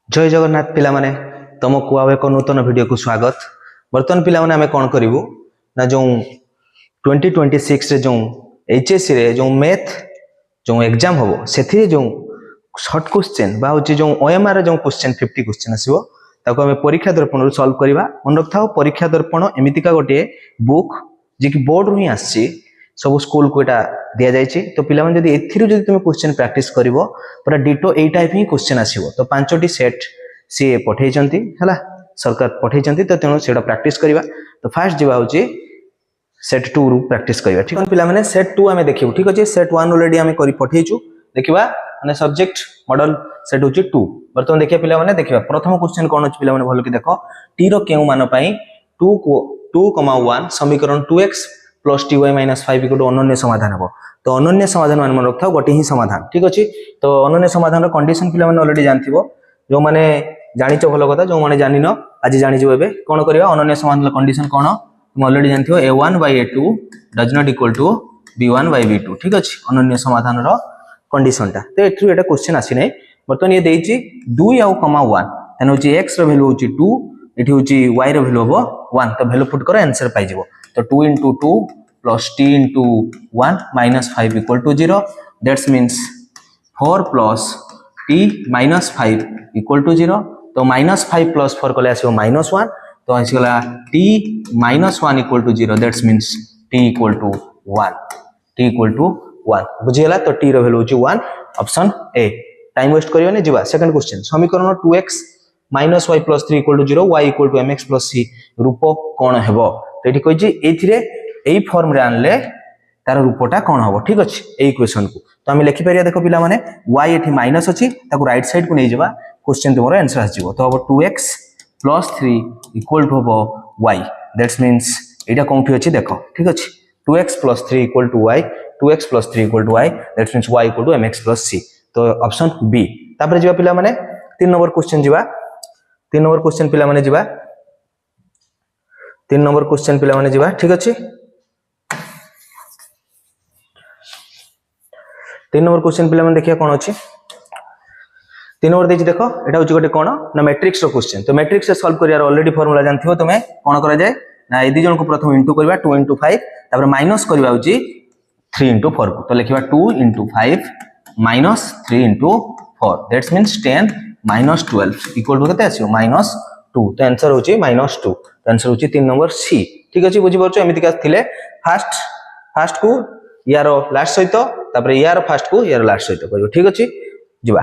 जय जगन्नाथ पिला माने तुमको आउ एक नूतन वीडियो को स्वागत। बर्तमान पिला माने आमे कोन करिवु ना जो 2026 रे जो एचएससी रे जो मैथ जो एग्जाम होबो सेथि जो शॉर्ट क्वेश्चन बा होची जो ओएमआर रे जो क्वेश्चन 50 क्वेश्चन आसीबो ताको आमे परीक्षा दर्पण रो सॉल्व करिवा। मन रखथाओ परीक्षा दर्पण एमितिका गोटे बुक जे कि बोर्ड रो ही आसी सब स्कूल को एटा दिया जायछि। तो पिला माने जदी एथिरु जदी तुमे क्वेश्चन प्रैक्टिस करिवो पूरा डिटो ए टाइप ही क्वेश्चन आसीबो। तो पांचटी सेट सी पठेइचंती हला सरकार पठेइचंती तो तेनो सेटा प्रैक्टिस करिवा। तो फर्स्ट जीवा होची सेट 2 रु प्रैक्टिस करिवा। ठीक है पिला माने सेट 2 आमे देखिबो। ठीक अछि सेट 1 ऑलरेडी आमे करि पठेइछु देखिबा माने सब्जेक्ट मॉडल सेट होची 2। बर्तमान देखिया पिला माने देखिबा प्रथम क्वेश्चन कोन अछि पिला माने भलो कि देखो t रो केउ मान पई 2,1 समीकरण 2x plus ty minus 5 equal to अनन्य समाधान हो। तो अनन्य समाधान मान रखता गोटे ही समाधान। ठीक अछि तो अनन्य समाधान रो कंडीशन पिला माने ऑलरेडी जानथिबो जो माने जानिचो भलो कथा जो माने जानिन आज जानिजो एबे कोन करिवा अनन्य समाधान रो कंडीशन कोन तुम ऑलरेडी जानथिबो a1/a2 does not equal to b1/b2। ठीक अछि अनन्य समाधान रो कंडीशन ता तो एथु एटा क्वेश्चन आसी नै। बर्तमान ये देइछि 2 आउ 1 तने होछि x रो वैल्यू होछि 2 एठी होछि y रो वैल्यू हो 1। तो वैल्यू पुट करो आंसर पाइ जिवो। तो 2 into 2 plus t into 1 minus 5 equal to 0. That means 4 plus t minus 5 equal to 0. तो minus 5 plus 4 कले आसियो minus 1. तो आसिगला t minus 1 equal to 0. That means t equal to 1. t equal to 1 बुझियला। तो t रो value होची 1 option A. Time waste करियो ने जीवा second question समीकरण 2x minus y plus 3 equal to 0 y equal to mx plus c रूप कोन हेबो। तो एठी कहि जे एथिरे एई फॉर्म रे आनले तार रूपटा कोन हबो। ठीक अछि एई क्वेश्चन को तो हम लिखि परिया देखो पिला माने y एठी माइनस अछि ताको राइट साइड को नै जेबा क्वेश्चन तुमरो आंसर आसीबो। तो हबो 2x plus 3 equal to हबो y। दैट्स मींस एटा कोंठी अछि देखो। ठीक अछि 2x plus 3 equal to y 2x plus 3 equal to y that's means y equal to mx plus c। तो ऑप्शन बी। तापर जेबा पिला माने 3 नंबर क्वेश्चन जेबा 3 नंबर क्वेश्चन पिला माने जेबा 3 नंबर क्वेश्चन पिला माने जेबा। ठीक अछि 3 नंबर क्वेश्चन पिला माने देखिया कोन अछि 3 नंबर देछि देखो एटा होछि गोटे कोन ना मैट्रिक्स रो क्वेश्चन। तो मैट्रिक्स से सॉल्व करियार ऑलरेडी फार्मूला जानथिबो तमे कोन करा जाय ना ए दि जन को प्रथम इनटू करबा 2 into 5 तापर माइनस करबा होछि 3 into 4 को। तो लिखिबा 2 into 5 minus 3 into 4 that's means 10 minus 12 equal to केते आसीयो -2। तो आंसर होछि -2। तो आंसर होछि 3 नंबर सी। ठीक अछि बुझि परछो एमिति का थिले फास्ट को यारो लास्ट सहित तापर यार फास्ट को यार लास्ट सहित करियो। ठीक अछि जिबा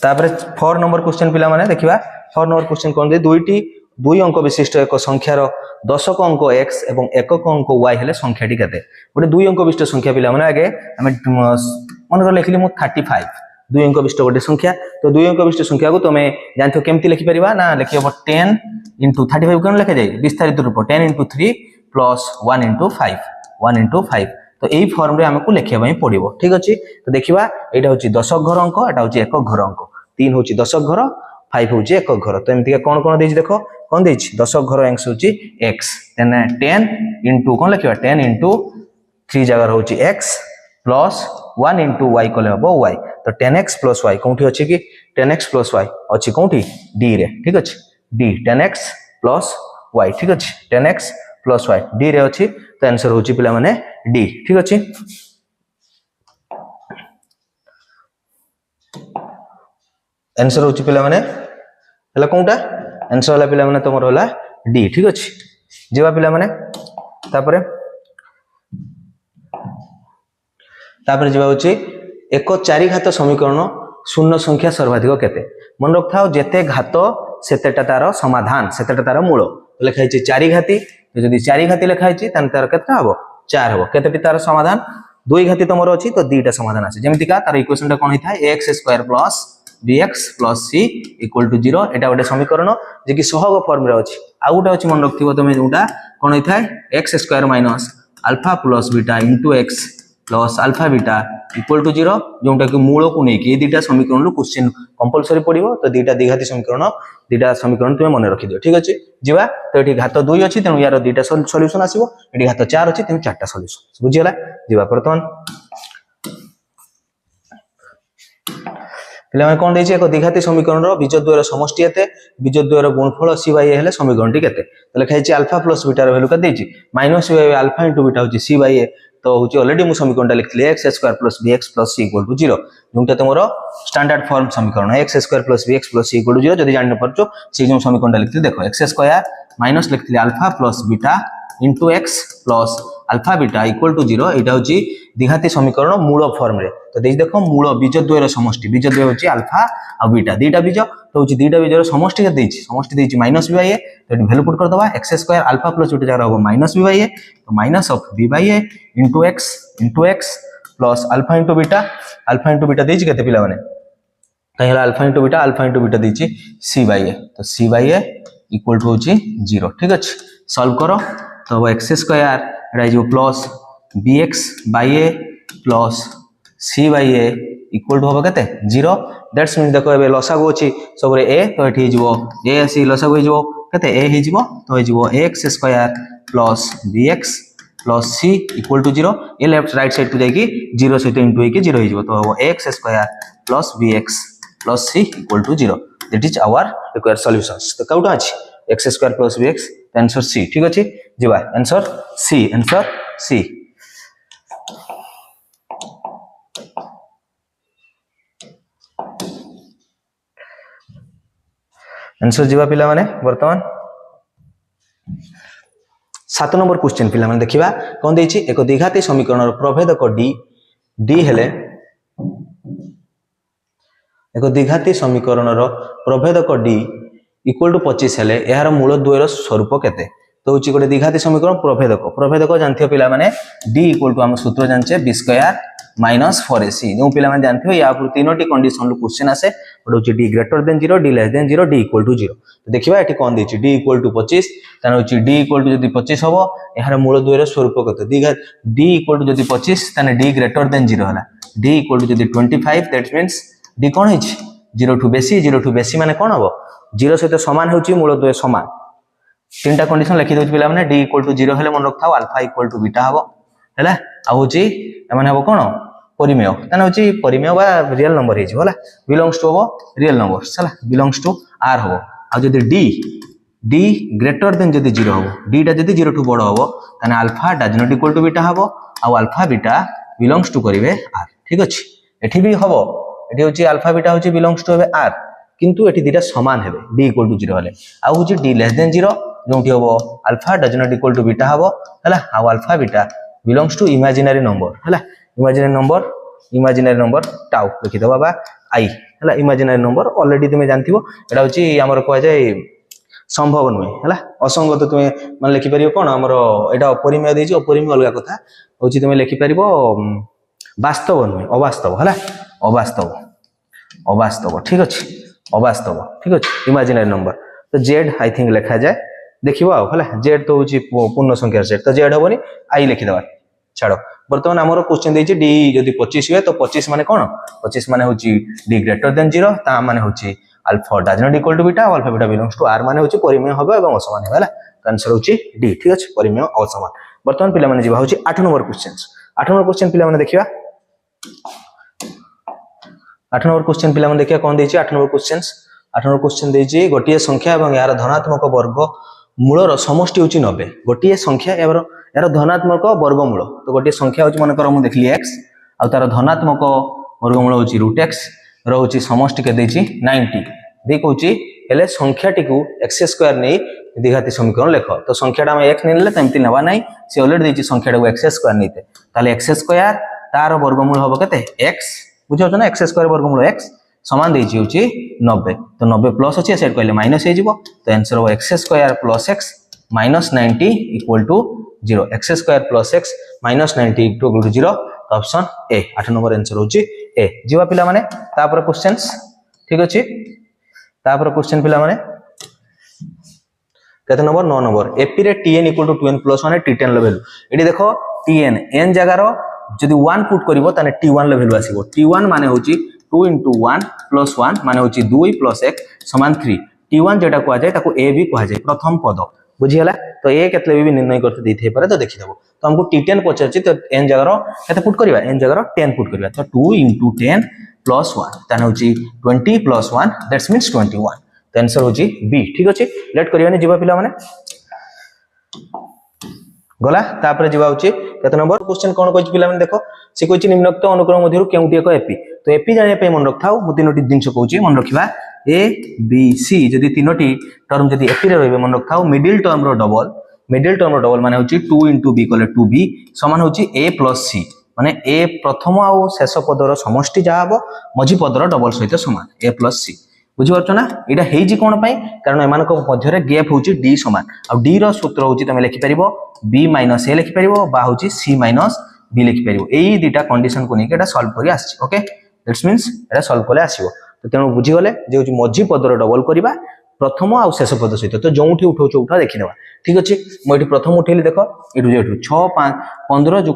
तापर 4 नंबर क्वेश्चन पिला माने देखिबा 4 नंबर क्वेश्चन कोन दे दुई अंक विशिष्ट एक संख्यार दशक अंक x एवं एकक अंक y हेले संख्याटी केते गोटे दुई अंक विशिष्ट संख्या पिला माने आगे हमें मन कर लिखली मु 35 दुई अंक विशिष्ट गोटे संख्या। तो दुई अंक विशिष्ट संख्या को तमे जानथो केमति लिखि परिबा ना लिखिबो 10 into 35 कोन लिखा जाय विस्तारित रूप 10 into 3 plus 1 into 5 तो एई फॉर्म रे हमकु लिखिया पई पड़िबो। ठीक अछि तो देखिबा एटा होची दशक घर अंक एटा होची एकक घर अंक 3 होची दशक घर 5 होची एकक घर। तो एमति कोन कोन देछि देखो कोन देछि दशक घर अंक होची x देन 10 into कोन लिखिबा 10 into 3 जगह होची x plus 1 into y कोले हबो y। तो 10x plus y कोंठी अछि कि 10x plus y अछि कोंठी d रे। ठीक अछि d 10x plus y। ठीक अछि 10x plus y d रे अछि। तो आंसर होची पिला माने d। ठीक अछि आंसर होची पिला माने हला कोंटा आंसर हला पिला माने तमरो हला d। ठीक अछि जेबा पिला माने तापर जेबा होची एक 4 घात समीकरण शून्य संख्या सर्वाधिक केते मन रखथाओ जेते घात सेतेटा तार समाधान सेतेटा तार मूल लिखा हिची 4 घाती। तो जदी 4 घाती लिखा हिची तन तार केते हबो 4 हबो केतेटी तार समाधान 2 घाती तमरो अछि तो 2टा समाधान आसे जेमिति का तार इक्वेशन टा कोन हिथाय x² plus bx plus c equal to 0 एटा गोटे समीकरण जे कि सहग फॉर्म रे अछि। आ गोटे अछि मन रखथिबो तमे जोटा कोन हिथाय x² minus alpha plus beta into x plus alpha beta equal to 0 जोटा कि मूल को नै कि ए दुटा समीकरण रो क्वेश्चन कंपलसरी पडिबो। तो दुटा द्विघाती समीकरण तुमे मन रखि दियो। ठीक अछि जिबा तो एठी घात 2 अछि तेनु यार दुटा सॉल्यूशन आसीबो एठी घात 4 अछि तेनु चारटा सॉल्यूशन बुझियला जिबा। वर्तमान पिला माने कोन देछि एक द्विघाती समीकरण रो बीजद्वयर समष्टि एते बीजद्वयर गुणफल c बाय a हेले समीकरण टी केते त लिखा छि अल्फा प्लस बीटा रो वैल्यू का देछि minus b alpha into beta होछि c बाय a तो होछि ऑलरेडी मु समीकरणटा लिखली x square plus bx plus c equal to 0 जोंटा तमरो स्टैंडर्ड फॉर्म समीकरण x square plus bx plus c equal to 0 जदी जानि परछो से जो समीकरणटा लिखली देखो x स्क्वायर माइनस लिखली alpha plus beta into x plus alpha beta equal to 0 एटा होची द्विघाती समीकरण मूल फॉर्म रे तो देख देखो मूल बीजद्वयर समष्टि बीजद्वय होची अल्फा आ बीटा दीटा बीज तो होची दीटा बीजर समष्टि के देछि समष्टि देछि माइनस b बाय a तो एटी वैल्यू पुट कर दबा x square alpha plus beta जरा हो माइनस b बाय a तो minus of b by a into x plus alpha into beta देछि केते पिला माने कहिला अल्फा इनटू बीटा देछि c बाय a तो c by a equal to होची 0 ठीक अछि सॉल्व करो तो x स्क्वायर एटा जो plus bx by a plus c by a equal to होबो केते 0 दैट्स मीन देखो एबे लसागु अछि सब रे a तो एठी हिजबो a asi लसागु हिजबो केते a हिजबो तो हिजबो x square plus bx plus c equal to 0 ए लेफ्ट राइट साइड को जाई 0 सहित इनटू होई 0 हिजबो तो होबो x square plus bx plus c equal to 0 that is our required solutions तो काउटा अछि x square plus bx answer c ठीक अछि जिबा आंसर c आंसर जीवा पिला माने वर्तमान 7 नंबर क्वेश्चन पिला माने देखिबा कोन देछि एक द्विघाती समीकरण रो प्रभेदक d हेले एक द्विघाती समीकरण रो प्रभेदक d इक्वल टू 25 हेले यार मूल द्वयर स्वरूप केते तो होछि गोटे द्विघाती समीकरण प्रभेदक जानथियो पिला माने d इक्वल टू हम सूत्र जानचे b स्क्वायर माइनस 4ac जो पिला माने जानथियो या पर तीनोटी कंडीशन लो क्वेश्चन आसे गोटे होछि d greater than 0 d less than 0 d equal to 0 तो देखिबा एठी कोन देछि d इक्वल टू 25 तान होछि d इक्वल टू जदी 25 हबो यार मूल द्वयर स्वरूप केते d इक्वल टू जदी 25 ताने d ग्रेटर देन 0 हला d इक्वल टू जदी 25 दैट मींस d कोन हिछि 0 टू बेसी माने कोन हबो 0 सहित समान होची मूल द्वय समान तीनटा कंडीशन लिखि दोछ पिला माने d इक्वल टू 0 हेले मन रखथाओ अल्फा इक्वल टू बीटा हबो हैला आ होची माने हबो कोन परिमेय ताने होची परिमेय बा रियल नंबर हिज होला बिलोंग्स टू हबो रियल नंबर हैला बिलोंग्स टू r हबो आ जदी d ग्रेटर देन जदी 0 हबो d टा जदी 0 टू बड़ हबो ताने alpha does not equal to beta हबो आ अल्फा बीटा बिलोंग्स टू करिवे r ठीक अछि एठी भी हबो एठी होची अल्फा बीटा होची बिलोंग्स टू हेबे r किंतु एठी दिटा समान हेबे d इक्वल टू 0 हले आ होची d लेस देन 0 जोंटी हबो alpha does not equal to beta हबो हला आ alpha beta belongs to imaginary number हला इमेजिनरी नंबर टाउ लिखि दबा बा i हला इमेजिनरी नंबर ऑलरेडी तुमे जानथिबो एटा होची हमर कोआ जाय संभव नुहे हला असंगत तुमे मान लिखि परियो कोन हमर एटा अपरिमेय देछि अपरिमेय अलगा कथा होची तुमे लिखि परिबो वास्तव नुहे अवास्तव हला अवास्तव ठीक अछि अवास्तव ठीक अछि इमेजिनरी नंबर तो z आई थिंक लिखा जाय देखिबो हला z तो होची पूर्ण संख्या सेट तो z हबोनी i लिखि दबा छाड़ो वर्तमान हमरो क्वेश्चन देछि d जदी 25 हुए तो 25 माने कोन 25 माने होची d ग्रेटर देन 0 ता माने होची alpha does not equal to beta alpha beta belongs to r माने होची परिमेय हबो एवं असमान हेबा हला आंसर होची d ठीक अछि परिमेय असमान वर्तमान पिला माने जिबा होची 8 नंबर क्वेश्चन पिला माने देखिबा 8 नंबर क्वेश्चन पिला माने देखिया कोन देछि 8 नंबर क्वेश्चन देछि गोटिए संख्या एवं यार धनात्मक वर्ग मूलर समष्टि होची 90 गोटिए संख्या यार धनात्मक वर्गमूल तो गोटिए संख्या होची मन कर हम देखली x आ तार धनात्मक वर्गमूल होची √x रो होची समष्टि के देछि 90 देख होची हेले संख्याटी को x स्क्वायर नै द्विघाती समीकरण लेख तो संख्याटा हम x नेले तमति नबा नै से ऑलरेडी देछि संख्याटा को x स्क्वायर नैते ताले x स्क्वायर तार वर्गमूल हबो केते x बुझौ ना x स्क्वायर वर्गमूल x समान देछि होची 90 तो 90 प्लस अछि सेट कहले माइनस हे जिवो तो आंसर हो x square plus x minus 90 equal to 0 x square plus x minus 90 equal to 0 तो ऑप्शन ए 8 नंबर आंसर होची ए जिवा पिला माने तापर क्वेश्चंस ठीक अछि तापर क्वेश्चन पिला माने केते नंबर 9 नंबर एपी रे tn equal to 2n plus 1 t10 level एडी देखो tn n जगह रो जदी 1 पुट करिवो ताने t1 लेवल आसीबो t1 माने होची 2 into 1 plus 1 माने होची 2 plus 1 समान 3 t1 जेटा को आ जाय ताको a भी को आ जाय प्रथम पद बुझी हला तो a केतले भी निर्णय करते देथे पारे तो देखि देबो तो हमको t10 पचरछि तो n जगह रो केते पुट करबा n जगह रो 10 पुट करबा तो 2 into 10 प्लस 1 ताने होची 20 प्लस 1 दैट्स मींस 21 तो आंसर होची बी ठीक अछि लेट करियानी जीवा पिला माने गला तापर जीवा होची केते नंबर क्वेश्चन कोन कहछि पिला माने देखो से कहछि निम्नलिखित अनुक्रम मध्यरु केउटी एक एपी तो एपी जाने पे मन रखथाउ मु तीनोटी जिंस कहछि मन रखिबा ए बी सी जदी तीनोटी टर्म जदी एपी रे रहबे मन रखथाउ मिडिल टर्म रो डबल माने होची 2 * b कले 2b समान होची a + c माने a प्रथम आउ शेष पदर समष्टि जा हबो मझी पदर डबल सहित समान a + c बुझि परछ ना एटा हेजी कोन पई कारण एमान को मध्य रे गैप होची d समान आ d रो सूत्र होची तमे लिखि परिबो b - a लिखि परिबो बा होची c - b लिखि परिबो एई दुटा कंडीशन को नेके एटा सॉल्व करी आछि okay that's means Etah solve करले आसीबो तो तेनु बुझि गले जे होची मझी पदर डबल करिबा प्रथम आउ शेष पद सहित तो जोंठी उठौ उठा देखिनवा ठीक अछि म एठी प्रथम उठेली देखो एठु जेठु 6 5 15 +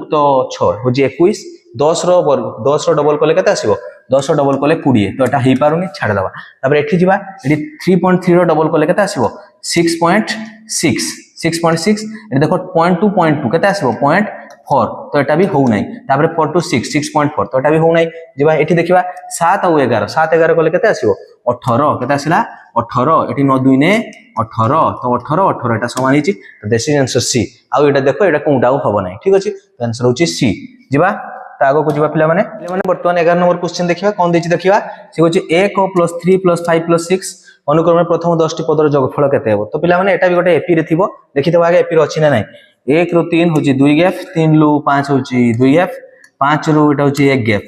6 होची 21 10 रो वर्ग 10 रो डबल कले केते आसीबो 10 रो डबल कले 20 तो एटा हेई पारुनी छाड़ दबा तापर एठी जिबा एठी 3.3 रो डबल कले केते आसीबो 6.6 6.6 एठी देखो 0.2 केते आसीबो 0.4 तो एटा भी हो नै तापर 4 to 6 6.4 तो एटा भी हो नै जिबा एठी देखिबा 7 और 11 7 11 कले केते आसीबो 18 केते आसीला 18 एठी 9 2 ने 18 तो 18 18 एटा समान हिची तो दिस इज आंसर सी आ एटा देखो एटा कोउटा होबो नै ठीक अछि तो आंसर होची सी जिबा तागो को जिबा पिला माने वर्तमान 11 नंबर क्वेश्चन देखिबा कोन देछि देखिबा से होची 1 + 3 + 5 + 6 अनुक्रम में प्रथम 10 टी पदर जोगफल केते हेबो तो पिला माने एटा भी गोटे एपी रे थिबो देखितबा आगे एपी रे अछि ना नै 1 ରୁ 3 होची 2 गैप 3 ରୁ 5 होची 2 गैप 5 ରୁ एटा होची 1 गैप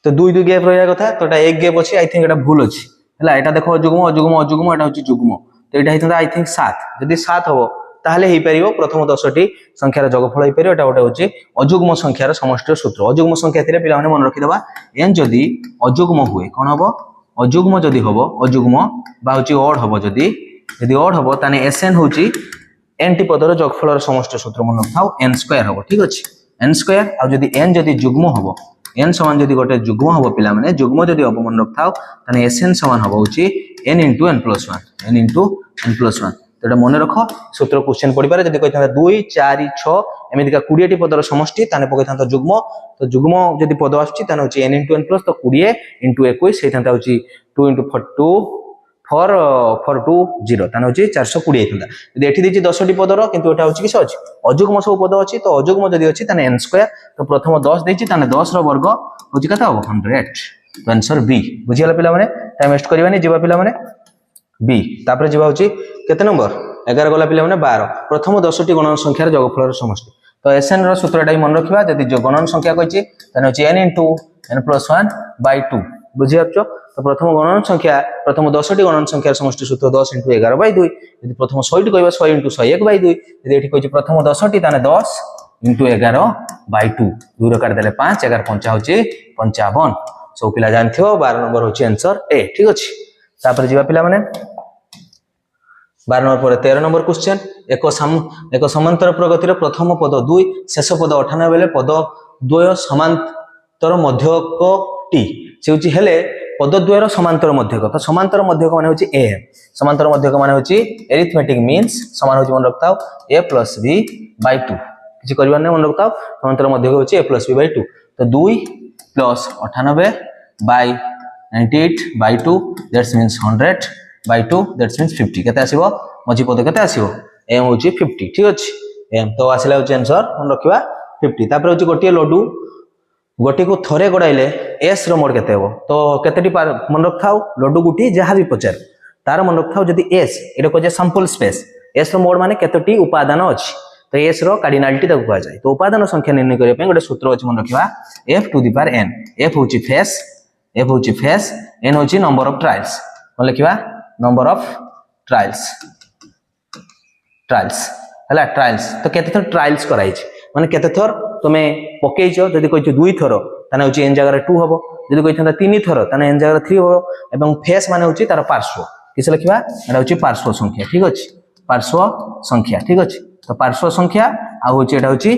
तो 2 2 गैप रहया कथा तो एटा 1 गैप अछि आई थिंक एटा भूल अछि हला एटा देखो जुग्म अजुग्म अजुग्म एटा होची जुग्म तो एटा हितंदा आई थिंक 7 जदी 7 हो ताहले हेई परिबो प्रथम 10 टी संख्यार जोगफल हेई परिबो एटा गोटे होची अजुग्म संख्यार समष्टिर सूत्र अजुग्म संख्या थिले पिला माने मन रखि देबा n जदी अजुग्म हुए कोन हबो अजुग्म जदी हबो अजुग्म बा होची ओड हबो जदी ओड हबो ताने sn होची n टी पदर जोगफलर समष्टि सूत्र मन रखाउ n² हबो ठीक अछि n² आ जदी n जदी जुग्म हबो n समान जदी गोटे जुग्म हबो पिला माने जुग्म जदी हबो मन रखाउ ताने sn समान हबो होची n * n + 1 n * n + 1 तो एटा मन रखो सूत्र क्वेश्चन पढि पारे जदी कहिथा 2 4 6 एमितिका 20 टी पदर समष्टि ताने पकैथा जुग्म तो जुग्म जदी पद आछी ताने होची n * n + तो 20 * 21 सेथांता होची 2 * 42 440 ताने होची 420 हेतुंदा जदी एठी देची 10 टी पदर किंतु एटा होची किस अछि अजुग्म सब पद अछि तो अजुग्म जदी अछि ताने n² तो प्रथम 10 देची ताने 10 रो वर्ग होची कता हो 100 तो आंसर बी बुझियाला पिला माने टाइम वेस्ट करबानी जीवा पिला माने बी तापर जीवा होची केते नंबर 11 गला पिला माने 12 प्रथम 10 टी गणन संख्यार जोगफलर समष्टि तो एसएन रो सूत्रटा मन रखिबा जदी जो गणन संख्या कहछि तने होची n * n + 1 / 2 बुझि आछो तो प्रथम गणन संख्या प्रथम 10 टी गणन संख्यार समष्टि सूत्र 10 * 11/2 यदि प्रथम 100 टी कहबा 100 * 101/2 यदि एठी कहछि प्रथम 10 टी ताने 10 * 11/2 2 रो काट देले 5 11 5 होची 55 सो पिला जानथियो 12 नंबर होची आंसर ए ठीक अछि तापर जीवा पिला माने 12 नंबर पर 13 नंबर क्वेश्चन एक समांतर प्रगतिर प्रथम पद 2 शेष पद 98 बेले पद द्वय समांतर मध्यक टी से होची हेले पद द्वयर समांतर मध्यक तो समांतर मध्यक माने होची a समांतर मध्यक माने होची अरिथमेटिक मींस समान होची मन रखताओ a + b/2 किछि करबा नै मन रखताओ समांतर मध्यक होची a + b/2 तो 2 + 98 / 98/2 दैट्स मींस 100/2 दैट्स मींस 50 केते आसीबो मझी पद केते आसीबो m होची 50 ठीक अछि m तो आसीला होची आंसर मन रखिबा 50 तापर होची गोटिए लड्डू गोटी को थरे गडाइले s रो मोड केते हेबो तो केतेटी मन रखथाउ लड्डू गुटी जहा भी पचार तार मन रखथाउ जदी s एटा को जे सैंपल स्पेस s रो मोड माने केतेटी उपादान अछि तो s रो कार्डिनालिटी तक कुआ जाय तो उपादान संख्या निर्णय करे पे गोटे सूत्र अछि मन रखिबा f⁴n f होची फेस n होची नंबर ऑफ ट्रायल्स मन लिखिबा नंबर ऑफ ट्रायल्स हला ट्रायल्स तो केते थर ट्रायल्स कराई छी माने केते थर तुमे पकेइछो जदी कहिछो 2 थर ताने होची n जगह 2 हबो जदी कहिथंदा 3 थर ताने n जगह 3 हबो एवं फेस माने होची तार पार्श्व किस लिखिबा एटा होची पार्श्व संख्या ठीक अछि पार्श्व संख्या ठीक अछि तो पार्श्व संख्या आ होची एटा होची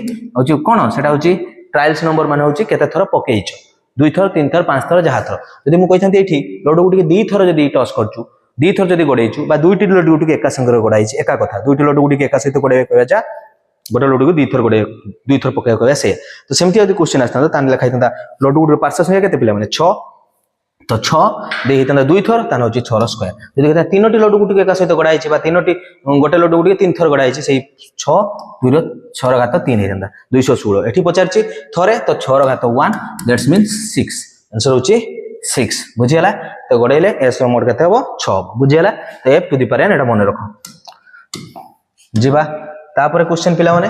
कोन सेटा होची ट्रायल्स नंबर माने होची केते थर पकेइछो 2 थर 3 थर 5 थर जहा थर जदी मु कहिथंती एठी लड्डू गुटी 2 थर जदी टॉस करछु 2 थर जदी गडैछु बा 2 टी लड्डू गुटी एका संगे गडाइछि एका कथा 2 टी लड्डू गुटी एका सहित गडाइबे कहबा जा गोटे लड्डू को दुई थर पकाइबा कहबा से तो सेमती यदि क्वेश्चन आसता ताने लिखा होता लड्डू गुडर पार्श्व संख्या केते पिला माने 6 तो 6 दे होता दुई थर ताने होची 6 रो स्क्वायर जदि कहता तीनोटी लड्डू गुटी एका सहित गड़ा बा तीनोटी गोटे लड्डू गुटी तीन थर गड़ा से 6 2 रो 6 रो घात 3 होता 216 एठी पचारची थरे तो 6 रो घात 1 दैट्स मींस 6 आंसर होची 6 बुझियला तो गड़ेले s रो मोड केते हबो 6 बुझियला तो f to the power n एटा मन रखो जीवा तापर क्वेश्चन पिला माने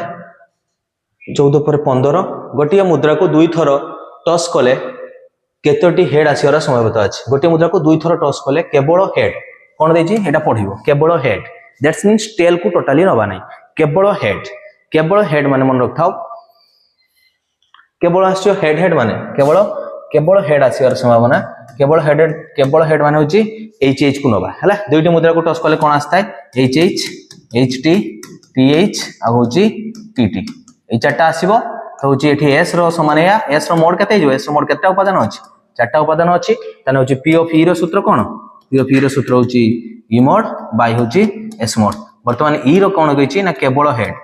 14 पर 15 गोटिया मुद्रा को दुई थर टॉस कले केतोटी हेड आसीवर संभावना अछि गोटिया मुद्रा को दुई थर टॉस कले केवल हेड कोन देछि एटा पढिबो केवल हेड दैट्स मींस टेल को टोटली नबा नै केवल हेड माने मन रखथाओ केवल आसियो हेड माने केवल हेड आसीवर संभावना केवल हेड माने होछि एच को नबा हला दुईटी मुद्रा को टॉस कले कोन आस्ताय एच टी टीएच आ होची टीटी ए चारटा आसीबो तो होची एठी एस रो समान या एस रो मोड केते जो एस रो मोड केते उपादान अछि चारटा उपादान अछि तने होची पी ऑफ ई रो सूत्र कोन पी ऑफ ई रो सूत्र होची ई मोड बाय होची एस मोड वर्तमान ई रो कोन गइची ना केवल हेड